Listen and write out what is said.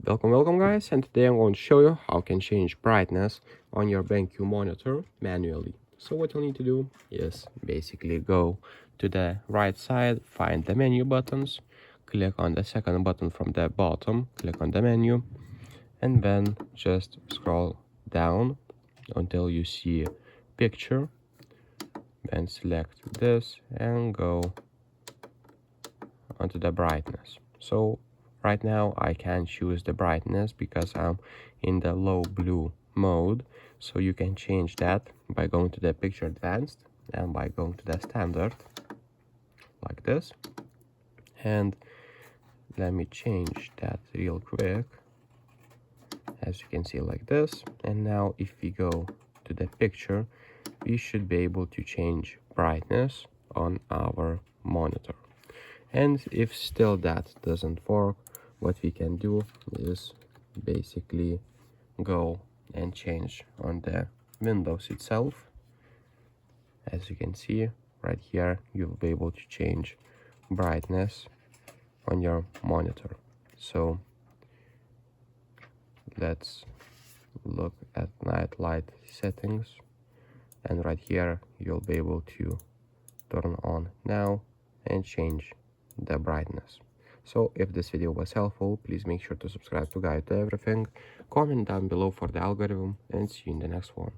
Welcome guys, and today I'm going to show you how you can change brightness on your Benq monitor manually. So what you'll need to do is basically go to the right side, find the menu buttons, click on the second button from the bottom, click on the menu, and then just scroll down until you see picture, then select this and go onto the brightness. So right now I can choose the brightness because I'm in the low blue mode, so you can change that by going to the picture advanced and by going to the standard like this. And let me change that real quick, as you can see, like this. And now if we go to the picture, we should be able to change brightness on our monitor. And if still that doesn't work, what we can do is basically go and change on the Windows itself. As you can see right here, you'll be able to change brightness on your monitor. So let's look at night light settings, and right here you'll be able to turn on now and change the brightness. So if this video was helpful, please make sure to subscribe to Guide to Everything, comment down below for the algorithm, and see you in the next one.